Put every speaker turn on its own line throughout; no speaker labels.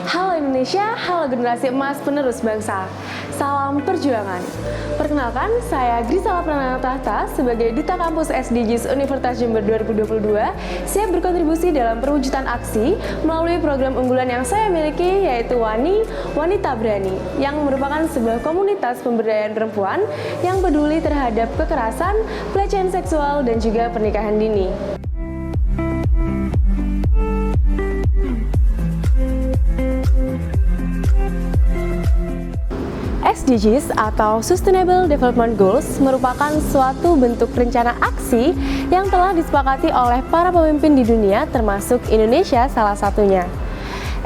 Halo Indonesia, halo generasi emas penerus bangsa. Salam perjuangan. Perkenalkan, saya Grisala Pranatahta sebagai Duta Kampus SDGs Universitas Jember 2022 siap berkontribusi dalam perwujudan aksi melalui program unggulan yang saya miliki, yaitu WANI, Wanita Berani, yang merupakan sebuah komunitas pemberdayaan perempuan yang peduli terhadap kekerasan, pelecehan seksual, dan juga pernikahan dini. SDGs atau Sustainable Development Goals merupakan suatu bentuk rencana aksi yang telah disepakati oleh para pemimpin di dunia, termasuk Indonesia salah satunya.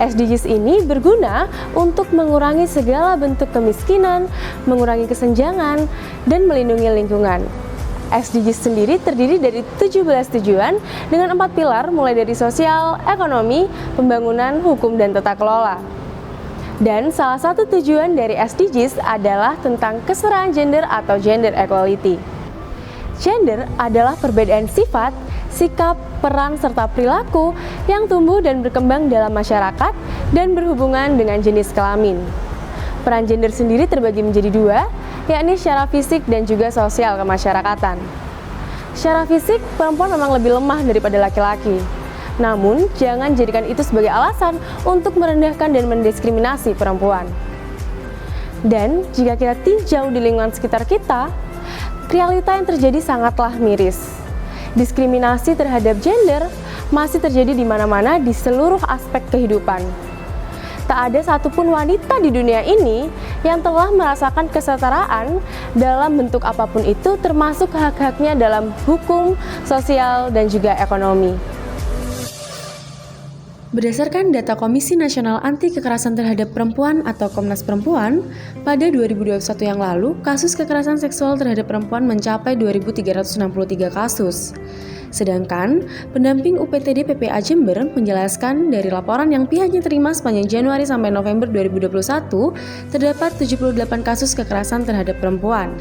SDGs ini berguna untuk mengurangi segala bentuk kemiskinan, mengurangi kesenjangan, dan melindungi lingkungan. SDGs sendiri terdiri dari 17 tujuan dengan 4 pilar mulai dari sosial, ekonomi, pembangunan, hukum, dan tata kelola. Dan salah satu tujuan dari SDGs adalah tentang kesetaraan gender atau gender equality. Gender adalah perbedaan sifat, sikap, peran, serta perilaku yang tumbuh dan berkembang dalam masyarakat dan berhubungan dengan jenis kelamin. Peran gender sendiri terbagi menjadi dua, yakni secara fisik dan juga sosial kemasyarakatan. Secara fisik, perempuan memang lebih lemah daripada laki-laki. Namun, jangan jadikan itu sebagai alasan untuk merendahkan dan mendiskriminasi perempuan. Dan, jika kita tinjau di lingkungan sekitar kita, realita yang terjadi sangatlah miris. Diskriminasi terhadap gender masih terjadi di mana-mana di seluruh aspek kehidupan. Tak ada satupun wanita di dunia ini yang telah merasakan kesetaraan dalam bentuk apapun itu, termasuk hak-haknya dalam hukum, sosial, dan juga ekonomi. Berdasarkan data Komisi Nasional Anti Kekerasan Terhadap Perempuan atau Komnas Perempuan, pada 2021 yang lalu, kasus kekerasan seksual terhadap perempuan mencapai 2.363 kasus. Sedangkan, pendamping UPTD PPA Jember menjelaskan dari laporan yang pihaknya terima sepanjang Januari sampai November 2021, terdapat 78 kasus kekerasan terhadap perempuan.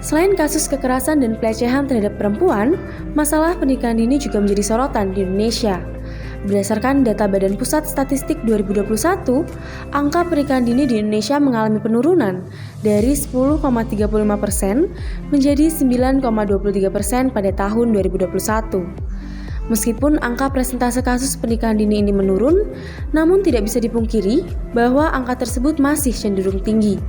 Selain kasus kekerasan dan pelecehan terhadap perempuan, masalah pernikahan dini juga menjadi sorotan di Indonesia. Berdasarkan data Badan Pusat Statistik 2021, angka pernikahan dini di Indonesia mengalami penurunan dari 10,35% menjadi 9,23% pada tahun 2021. Meskipun angka persentase kasus pernikahan dini ini menurun, namun tidak bisa dipungkiri bahwa angka tersebut masih cenderung tinggi.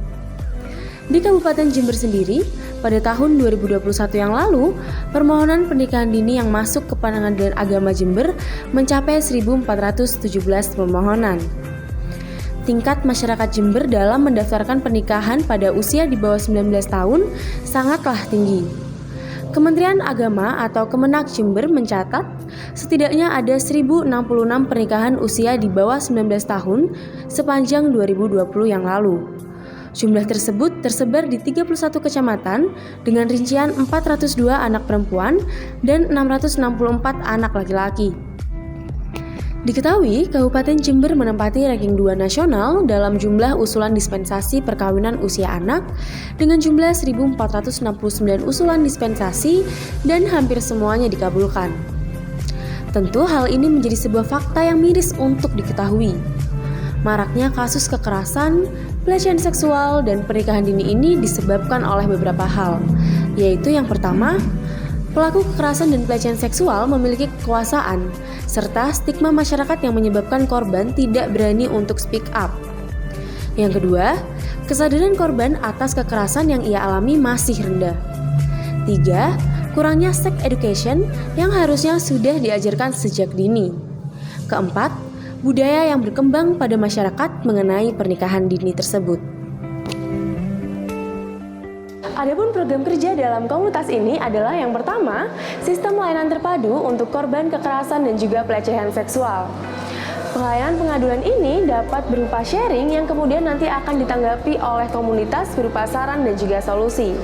Di Kabupaten Jember sendiri, pada tahun 2021 yang lalu, permohonan pernikahan dini yang masuk ke Pengadilan Agama Jember mencapai 1.417 permohonan. Tingkat masyarakat Jember dalam mendaftarkan pernikahan pada usia di bawah 19 tahun sangatlah tinggi. Kementerian Agama atau Kemenak Jember mencatat setidaknya ada 1.066 pernikahan usia di bawah 19 tahun sepanjang 2020 yang lalu. Jumlah tersebut tersebar di 31 kecamatan dengan rincian 402 anak perempuan dan 664 anak laki-laki. Diketahui, Kabupaten Jember menempati ranking 2 nasional dalam jumlah usulan dispensasi perkawinan usia anak dengan jumlah 1.469 usulan dispensasi dan hampir semuanya dikabulkan. Tentu hal ini menjadi sebuah fakta yang miris untuk diketahui. Maraknya kasus kekerasan, pelecehan seksual, dan pernikahan dini ini disebabkan oleh beberapa hal, yaitu yang pertama, pelaku kekerasan dan pelecehan seksual memiliki kekuasaan, serta stigma masyarakat yang menyebabkan korban tidak berani untuk speak up. Yang kedua, kesadaran korban atas kekerasan yang ia alami masih rendah. 3. Kurangnya sex education yang harusnya sudah diajarkan sejak dini. Keempat, budaya yang berkembang pada masyarakat mengenai pernikahan dini tersebut. Adapun program kerja dalam komunitas ini adalah yang pertama, sistem layanan terpadu untuk korban kekerasan dan juga pelecehan seksual. Pelayanan pengaduan ini dapat berupa sharing yang kemudian nanti akan ditanggapi oleh komunitas berupa saran dan juga solusi.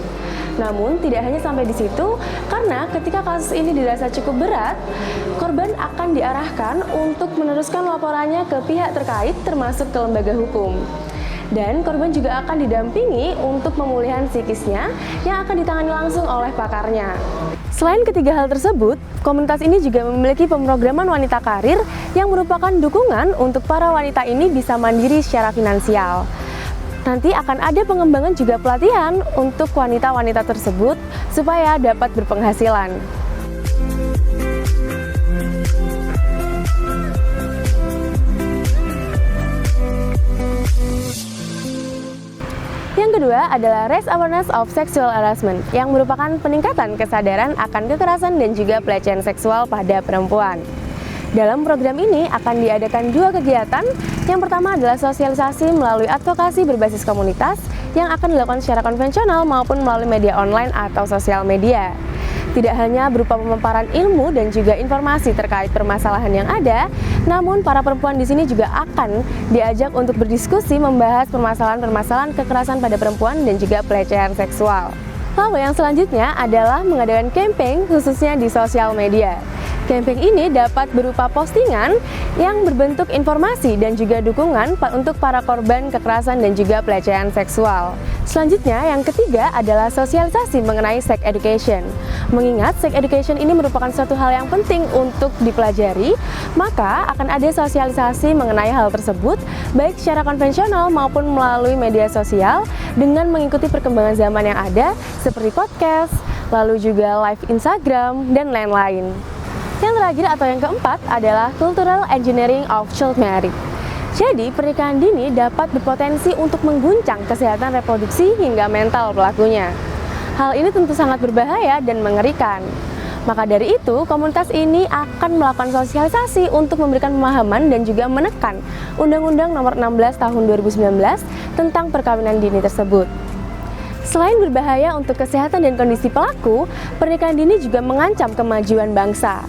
Namun tidak hanya sampai di situ, karena ketika kasus ini dirasa cukup berat, korban akan diarahkan untuk meneruskan laporannya ke pihak terkait termasuk ke lembaga hukum. Dan korban juga akan didampingi untuk pemulihan psikisnya yang akan ditangani langsung oleh pakarnya. Selain ketiga hal tersebut, komunitas ini juga memiliki pemrograman wanita karir yang merupakan dukungan untuk para wanita ini bisa mandiri secara finansial. Nanti akan ada pengembangan juga pelatihan untuk wanita-wanita tersebut supaya dapat berpenghasilan. Yang kedua adalah Raise Awareness of Sexual Harassment, yang merupakan peningkatan kesadaran akan kekerasan dan juga pelecehan seksual pada perempuan. Dalam program ini akan diadakan dua kegiatan. Yang pertama adalah sosialisasi melalui advokasi berbasis komunitas yang akan dilakukan secara konvensional maupun melalui media online atau sosial media. Tidak hanya berupa pemaparan ilmu dan juga informasi terkait permasalahan yang ada, namun para perempuan di sini juga akan diajak untuk berdiskusi membahas permasalahan-permasalahan kekerasan pada perempuan dan juga pelecehan seksual. Lalu yang selanjutnya adalah mengadakan campaign khususnya di sosial media. Campaign ini dapat berupa postingan yang berbentuk informasi dan juga dukungan untuk para korban kekerasan dan juga pelecehan seksual. Selanjutnya, yang ketiga adalah sosialisasi mengenai sex education. Mengingat sex education ini merupakan suatu hal yang penting untuk dipelajari, maka akan ada sosialisasi mengenai hal tersebut, baik secara konvensional maupun melalui media sosial dengan mengikuti perkembangan zaman yang ada, seperti podcast, lalu juga live Instagram, dan lain-lain. Yang terakhir atau yang keempat adalah Cultural Engineering of Child Marriage. Jadi, pernikahan dini dapat berpotensi untuk mengguncang kesehatan reproduksi hingga mental pelakunya. Hal ini tentu sangat berbahaya dan mengerikan. Maka dari itu, komunitas ini akan melakukan sosialisasi untuk memberikan pemahaman dan juga menekan Undang-Undang Nomor 16 Tahun 2019 tentang perkawinan dini tersebut. Selain berbahaya untuk kesehatan dan kondisi pelaku, pernikahan dini juga mengancam kemajuan bangsa.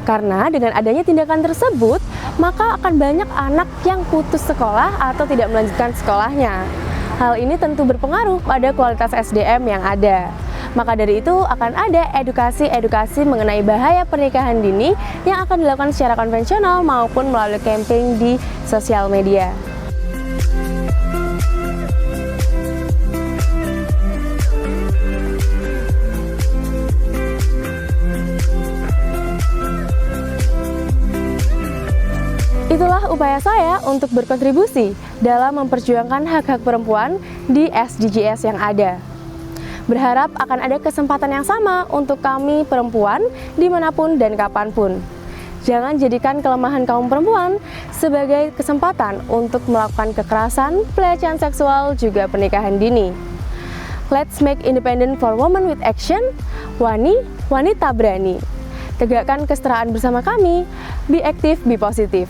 Karena dengan adanya tindakan tersebut, maka akan banyak anak yang putus sekolah atau tidak melanjutkan sekolahnya. Hal ini tentu berpengaruh pada kualitas SDM yang ada. Maka dari itu akan ada edukasi mengenai bahaya pernikahan dini yang akan dilakukan secara konvensional maupun melalui campaign di sosial media. Itulah upaya saya untuk berkontribusi dalam memperjuangkan hak-hak perempuan di SDGs yang ada. Berharap akan ada kesempatan yang sama untuk kami perempuan dimanapun dan kapanpun. Jangan jadikan kelemahan kaum perempuan sebagai kesempatan untuk melakukan kekerasan, pelecehan seksual, juga pernikahan dini. Let's make independent for women with action. Wani, wanita berani. Tegakkan kesetaraan bersama kami. Be active, be positive.